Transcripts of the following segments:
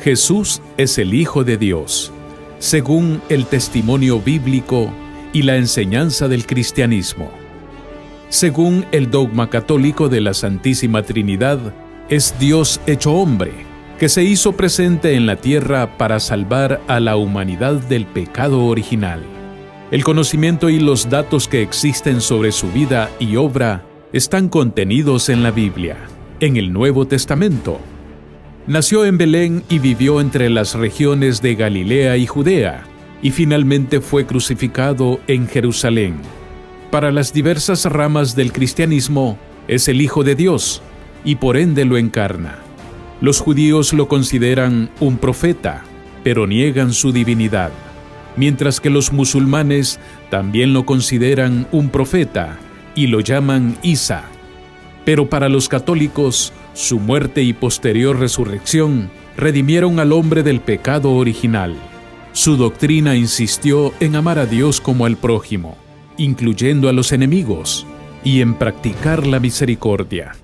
Jesús es el Hijo de Dios, según el testimonio bíblico y la enseñanza del cristianismo. Según el dogma católico de la Santísima Trinidad, es Dios hecho hombre, que se hizo presente en la tierra para salvar a la humanidad del pecado original. El conocimiento y los datos que existen sobre su vida y obra están contenidos en la Biblia, en el Nuevo Testamento. Nació en Belén y vivió entre las regiones de Galilea y Judea, y finalmente fue crucificado en Jerusalén. Para las diversas ramas del cristianismo, es el Hijo de Dios, y por ende lo encarna. Los judíos lo consideran un profeta, pero niegan su divinidad, mientras que los musulmanes también lo consideran un profeta y lo llaman Isa. Pero para los católicos, su muerte y posterior resurrección redimieron al hombre del pecado original. Su doctrina insistió en amar a Dios como al prójimo, incluyendo a los enemigos, y en practicar la misericordia.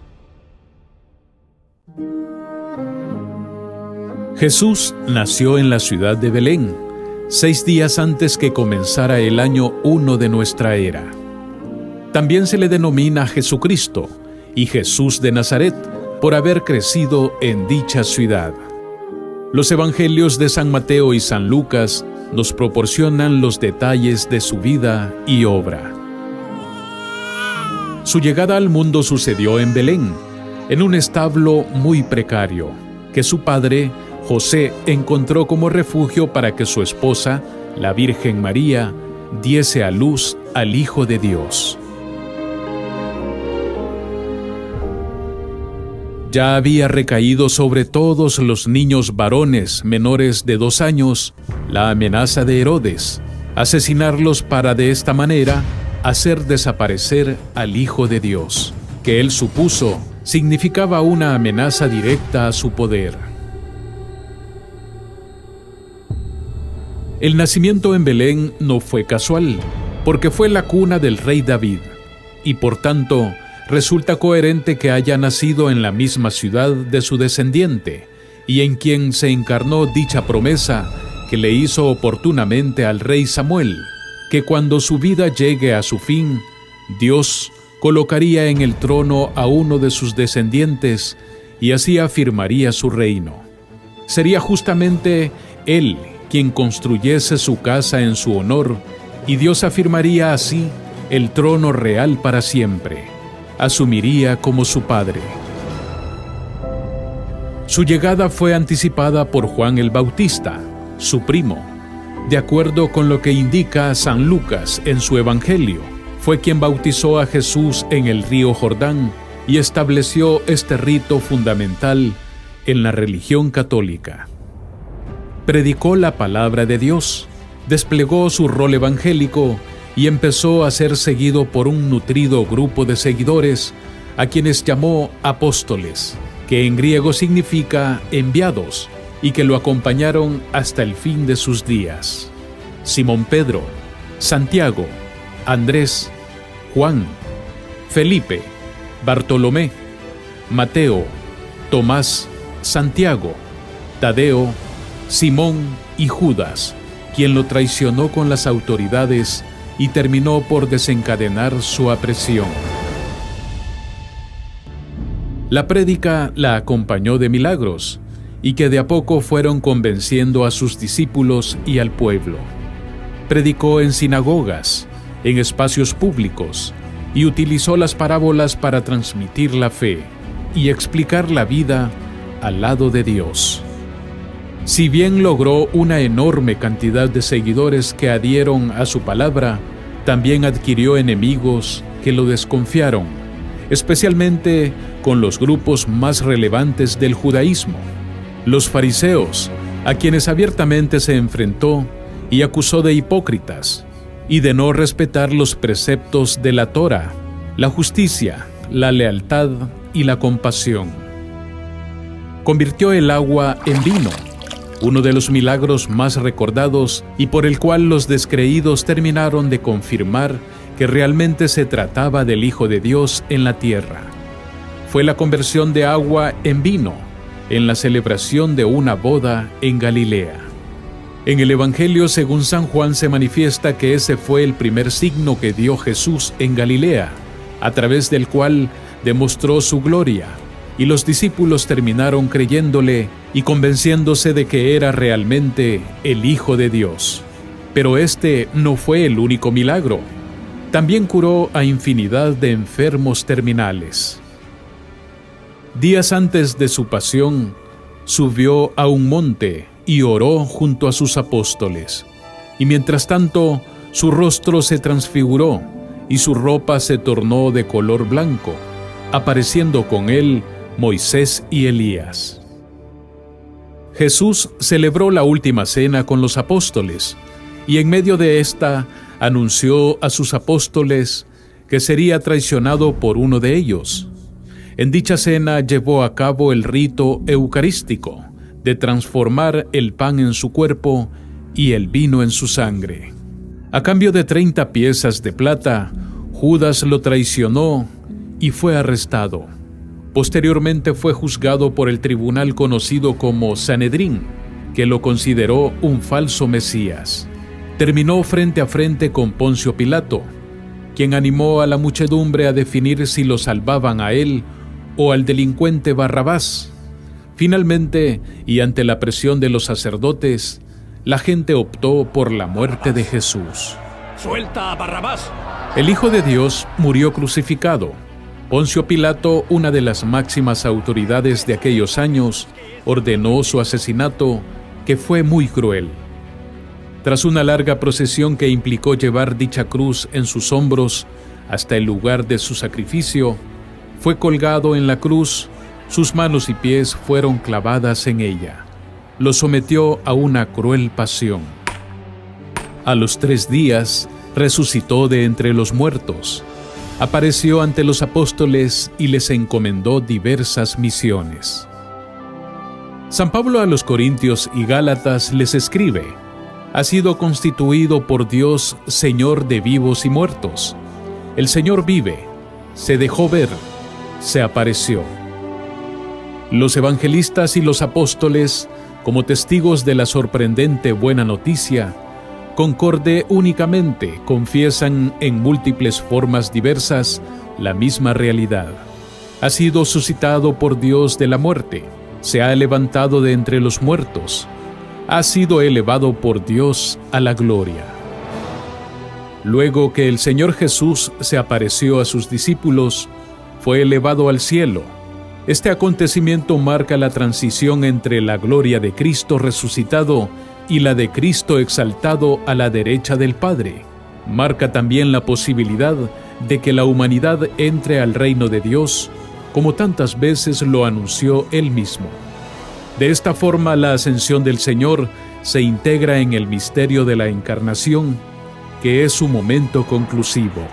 Jesús nació en la ciudad de Belén, 6 días antes que comenzara el año 1 de nuestra era. También se le denomina Jesucristo y Jesús de Nazaret por haber crecido en dicha ciudad. Los evangelios de San Mateo y San Lucas nos proporcionan los detalles de su vida y obra. Su llegada al mundo sucedió en Belén, en un establo muy precario, que su padre, José, encontró como refugio para que su esposa, la Virgen María, diese a luz al Hijo de Dios. Ya había recaído sobre todos los niños varones menores de 2 años la amenaza de Herodes, asesinarlos para de esta manera hacer desaparecer al Hijo de Dios, que él supuso significaba una amenaza directa a su poder. El nacimiento en Belén no fue casual, porque fue la cuna del rey David, y por tanto, resulta coherente que haya nacido en la misma ciudad de su descendiente, y en quien se encarnó dicha promesa que le hizo oportunamente al rey Samuel, que cuando su vida llegue a su fin, Dios colocaría en el trono a uno de sus descendientes y así afirmaría su reino. Sería justamente él quien construyese su casa en su honor, y Dios afirmaría así el trono real para siempre. Asumiría como su padre. Su llegada fue anticipada por Juan el Bautista, su primo. De acuerdo con lo que indica San Lucas en su Evangelio, fue quien bautizó a Jesús en el río Jordán y estableció este rito fundamental en la religión católica. Predicó la palabra de Dios, desplegó su rol evangélico y empezó a ser seguido por un nutrido grupo de seguidores a quienes llamó apóstoles, que en griego significa enviados, y que lo acompañaron hasta el fin de sus días. Simón Pedro, Santiago, Andrés, Juan, Felipe, Bartolomé, Mateo, Tomás, Santiago, Tadeo, Simón y Judas, quien lo traicionó con las autoridades y terminó por desencadenar su apresión. La prédica la acompañó de milagros, y que de a poco fueron convenciendo a sus discípulos y al pueblo. Predicó en sinagogas, en espacios públicos, y utilizó las parábolas para transmitir la fe y explicar la vida al lado de Dios. Si bien logró una enorme cantidad de seguidores que adhieron a su palabra, también adquirió enemigos que lo desconfiaron, especialmente con los grupos más relevantes del judaísmo, los fariseos, a quienes abiertamente se enfrentó y acusó de hipócritas y de no respetar los preceptos de la Torá, la justicia, la lealtad y la compasión. Convirtió el agua en vino, uno de los milagros más recordados y por el cual los descreídos terminaron de confirmar que realmente se trataba del Hijo de Dios en la tierra. Fue la conversión de agua en vino, en la celebración de una boda en Galilea. En el Evangelio según San Juan se manifiesta que ese fue el primer signo que dio Jesús en Galilea, a través del cual demostró su gloria, y los discípulos terminaron creyéndole y convenciéndose de que era realmente el Hijo de Dios. Pero este no fue el único milagro. También curó a infinidad de enfermos terminales. Días antes de su pasión, subió a un monte y oró junto a sus apóstoles. Y mientras tanto, su rostro se transfiguró y su ropa se tornó de color blanco, apareciendo con él Moisés y Elías. Jesús celebró la última cena con los apóstoles, y en medio de esta anunció a sus apóstoles que sería traicionado por uno de ellos. En dicha cena llevó a cabo el rito eucarístico de transformar el pan en su cuerpo y el vino en su sangre. A cambio de 30 piezas de plata, Judas lo traicionó y fue arrestado. Posteriormente fue juzgado por el tribunal conocido como Sanedrín, que lo consideró un falso Mesías. Terminó frente a frente con Poncio Pilato, quien animó a la muchedumbre a definir si lo salvaban a él o al delincuente Barrabás. Finalmente, y ante la presión de los sacerdotes, la gente optó por la muerte de Jesús. ¡Suelta a Barrabás! El Hijo de Dios murió crucificado. Poncio Pilato, una de las máximas autoridades de aquellos años, ordenó su asesinato, que fue muy cruel. Tras una larga procesión que implicó llevar dicha cruz en sus hombros hasta el lugar de su sacrificio, fue colgado en la cruz, sus manos y pies fueron clavadas en ella. Lo sometió a una cruel pasión. A los 3 días, resucitó de entre los muertos. Apareció ante los apóstoles y les encomendó diversas misiones. San Pablo a los Corintios y Gálatas les escribe: ha sido constituido por Dios Señor de vivos y muertos. El Señor vive, se dejó ver, se apareció. Los evangelistas y los apóstoles, como testigos de la sorprendente buena noticia, concorde únicamente confiesan en múltiples formas diversas la misma realidad. Ha sido suscitado por Dios de la muerte, se ha levantado de entre los muertos, ha sido elevado por Dios a la gloria. Luego que el Señor Jesús se apareció a sus discípulos, fue elevado al cielo. Este acontecimiento marca la transición entre la gloria de Cristo resucitado y la de Cristo exaltado a la derecha del Padre. Marca también la posibilidad de que la humanidad entre al reino de Dios, como tantas veces lo anunció Él mismo. De esta forma, la ascensión del Señor se integra en el misterio de la encarnación, que es su momento conclusivo.